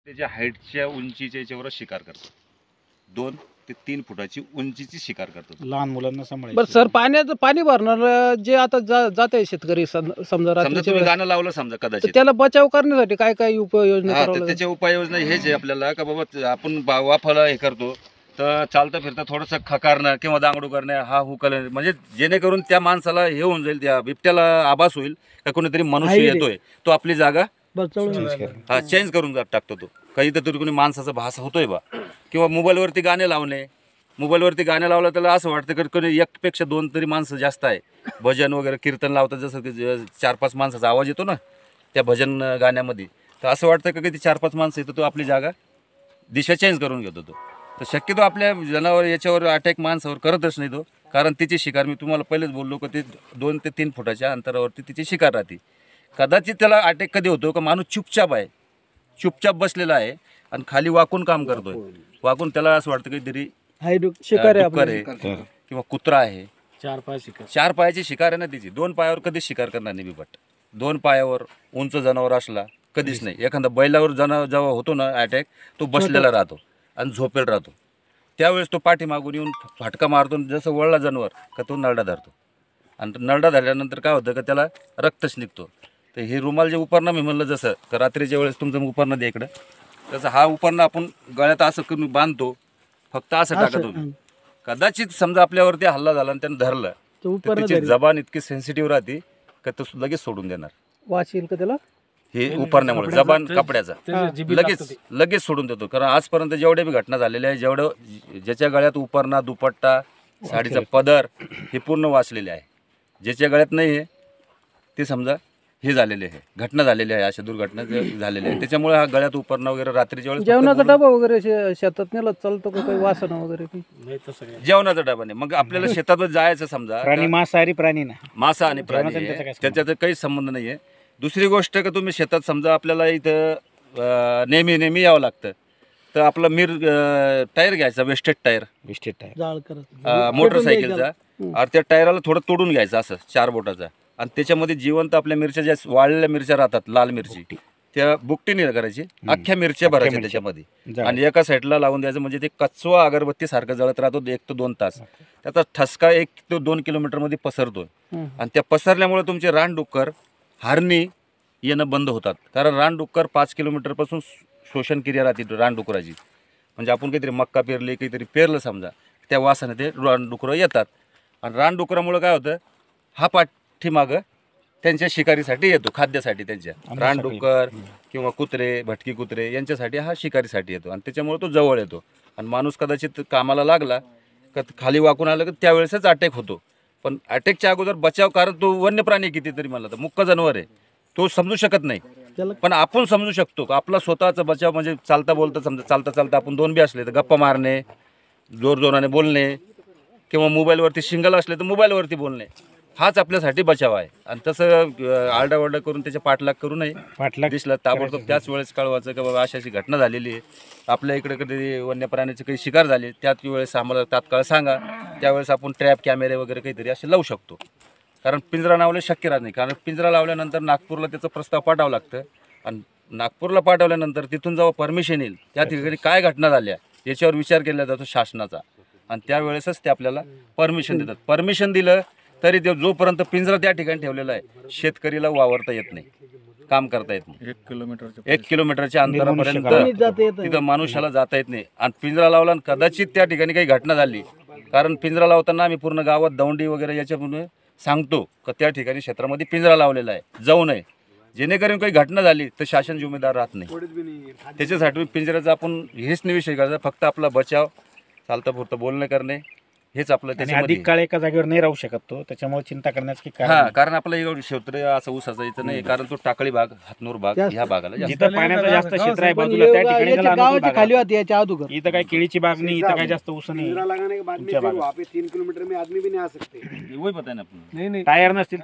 त्याच्या हाईटच्या उंचीच्या याच्यावर शिकार करतात. 2 ते 3 फुटाची उंचीची शिकार करतात. लहान मुलांना सांभाळायचं. बरं सर, पाणी भरणार जे आता जात आहे शेतकरी समजा समजा रात्रीच्या तुम्ही वेळेस, गाणं लावलं समजा तर कदाचित, त्याला बचाव करण्यासाठी काय काय उपाययोजना हा करावं तर लागेल? त्याच्या उपाययोजना हेच आहे आपल्याला का बाबा आपण वाफाला हे करतो तर चालता फिरता थोडंसं खकारणं किंवा दांगडू करणं, हा हुकल, म्हणजे जेणेकरून त्या माणसाला हे होऊन जाईल, त्या बिबट्याला आभास होईल का कोणीतरी मनुष्य येतोय, तो आपली जागा हा चेंज करून टाकतो. तो काही तर कोणी माणसाचा भास होतोय बा, किंवा मोबाईलवरती गाणे लावणे. मोबाईलवरती गाणे लावलं त्याला असं वाटतं की कोणी एकपेक्षा 2 तरी माणसं जास्त आहे. भजन वगैरे कीर्तन लावतात, जसं की 4-5 माणसाचा आवाज येतो ना त्या भजन गाण्यामध्ये, तर असं वाटतं की ते 4-5 माणसं येतो, तो आपली जागा दिशा चेंज करून घेतो. तो तर शक्यतो आपल्या जनावर याच्यावर अटॅक माणसावर करतच नाही तो, कारण तिची शिकार मी तुम्हाला पहिलेच बोललो की ते 2 ते 3 फुटाच्या अंतरावरती तिची शिकार राहते. कदाचित त्याला अटॅक कधी होतो का माणूस चुपचाप आहे, चुपचाप बसलेला आहे आणि खाली वाकून काम करतोय. वाकून त्याला असं वाटतं काहीतरी शिकार डुक्कर आहे किंवा कुत्रा आहे. 4 पायाची शिकार आहे ना तिची. 2 पायावर कधीच शिकार करणार नाही बिबट. 2 पायावर उंच जनावर असला कधीच नाही. एखादा बैलावर जेव्हा होतो ना अटॅक, तो बसलेला राहतो आणि झोपेल राहतो. त्यावेळेस तो पाठीमागून येऊन फाटका मारतो, जसं वळला जनावर का तो नरडा धरतो, आणि नरडा धरल्यानंतर काय होतं का त्याला रक्तच निघतो. तर हे रुमाल जे उपरणं मी म्हणलं, जसं का रात्रीच्या वेळेस तुमचं उपरणं दे इकडं, तसं हा उपरणं आपण गळ्यात असं करून बांधतो, फक्त असं टाका तुम्ही. कदाचित समजा आपल्यावरती हल्ला झाला आणि त्यानं धरलं तर त्याची जबान इतकी सेन्सिटिव्ह राहते का तो लगेच सोडून देणार. वास येईल का त्याला? हे उपरण्यामुळे जबान कपड्याचा लगेच सोडून देतो. कारण आजपर्यंत जेवढ्या बी घटना झालेल्या आहे, ज्याच्या गळ्यात उपरणा, दुपट्टा, साडीचा पदर हे पूर्ण वाचलेले आहे. ज्याच्या गळ्यात नाही आहे ते समजा हे झालेले आहे, घटना झालेली आहे, अशा दुर्घटना झालेल्या आहे. त्याच्यामुळे हा गळ्यात उपरणं वगैरे रात्रीच्या वेळेस जेवणाचा डबा वगैरे शेतात नेला चालतो का? काही वासना वगैरे जेवणाचा डबा नाही. मग आपल्याला शेतात जायचं समजा, प्राणी मांसाहारी प्राणी ना, मासा आणि प्राणी आहे, त्याच्यात काही संबंध नाही आहे. दुसरी गोष्ट का तुम्ही शेतात समजा आपल्याला इथं नेहमी यावं लागतं, तर आपला टायर घ्यायचा, वेस्टेड टायर मोटरसायकलचा, आणि त्या टायराला थोडं तोडून घ्यायचं असं 4 बोटाचा, आणि त्याच्यामध्ये जिवंत आपल्या मिरच्या ज्या वाळलेल्या मिरच्या राहतात, लाल मिरची, त्या बुकटीने करायची, अख्ख्या मिरच्या भरायच्या त्याच्यामध्ये आणि एका साईडला लावून द्यायचं. म्हणजे ते कचवा अगरबत्ती सारखं जळत राहतो 1 ते 2 तास. त्याचा ठसका 1 ते 2 किलोमीटरमध्ये पसरतो, आणि त्या पसरल्यामुळे तुमचे रानडुक्कर, हरणी येणं बंद होतात. कारण रानडुक्कर 5 किलोमीटरपासून शोषण क्रिया राहते रानडुकराची. म्हणजे आपण काहीतरी मक्का पेरली, काहीतरी पेरलं समजा, त्या वासाने ते रानडुकरं येतात, आणि रानडुकरामुळे काय होतं, हा पाठीमागं त्यांच्या शिकारीसाठी येतो, खाद्यासाठी. त्यांच्या रानडुक्कर किंवा कुत्रे, भटकी कुत्रे यांच्यासाठी हा शिकारीसाठी येतो, आणि त्याच्यामुळे तो जवळ येतो. आणि माणूस कदाचित कामाला लागला का खाली वाकून आलं की त्यावेळेसच अटॅक होतो. पण अटॅकच्या अगोदर बचाव, कारण तो वन्य प्राणी कितीतरी म्हणला तर मुक्क जनावर आहे, तो समजू शकत नाही. पण आपण समजू शकतो का आपला स्वतःचा बचाव. म्हणजे चालता बोलता समजा, चालता आपण 2 बी असले तर गप्पा मारणे, जोराने बोलणे, किंवा मोबाईलवरती शिंगल असले तर मोबाईलवरती बोलणे, हाच आपल्यासाठी बचाव आहे. आणि तसं आरडाओरडा करून त्याच्या पाठलाग करू नये. दिसलं ताबडतोब त्याच वेळेस कळवायचं की बाबा अशी घटना झालेली आहे, आपल्या इकडे कधी वन्य प्राण्याची काही शिकार झाली, त्याच वेळेस आम्हाला तात्काळ सांगा. त्यावेळेस आपण ट्रॅप कॅमेरे वगैरे काहीतरी असे लावू शकतो. कारण पिंजरा लावले शक्य राहत नाही, कारण पिंजरा लावल्यानंतर नागपूरला त्याचा प्रस्ताव पाठवावा लागतं, आणि नागपूरला पाठवल्यानंतर तिथून जेव्हा परमिशन येईल, त्या ठिकाणी काय घटना झाल्या याच्यावर विचार केला जातो शासनाचा, आणि त्यावेळेसच ते आपल्याला परमिशन देतात. परमिशन दिलं तरी ते जोपर्यंत पिंजरा त्या ठिकाणी ठेवलेला आहे, शेतकरीला वावरता येत नाही, काम करता येत नाही. 1 किलोमीटरच्या अंतरापर्यंत तिथं मनुष्याला जाता येत नाही. आणि पिंजरा लावला आणि कदाचित त्या ठिकाणी काही घटना झाली, कारण पिंजरा लावताना आम्ही पूर्ण गावात दौंडी वगैरे याच्यामुळे सांगतो का त्या ठिकाणी क्षेत्रामध्ये पिंजरा लावलेला आहे, जाऊ नये. जेणेकरून काही घटना झाली तर शासन जिम्मेदार राहत नाही. त्याच्यासाठी पिंजऱ्याचा आपण हेच नाही विषय करायचा, फक्त आपला बचाव, चालता पुरतं बोलणं करणे, हेच आपलं. त्याच्यामध्ये अधिक काळ एका जागेवर नाही राहू शकत तो, त्याच्यामुळे चिंता करण्याचं की हा, कारण आपलं एवढं क्षेत्र असं ऊसाचं इथं नाही, कारण तो टाकळी भाग, हातनूर भाग ह्या भागाला जिथं पाण्याचं जास्त क्षेत्र आहे बाजूला, त्या ठिकाणी खाली होती याच्या अगोदर. इथं काय केळीची बाग नाही, इथं काय जास्त ऊस नाही. 3 किलोमीटर में आदमी भी नहीं आ सकते. वही पता है ना आपण. टायर नसतील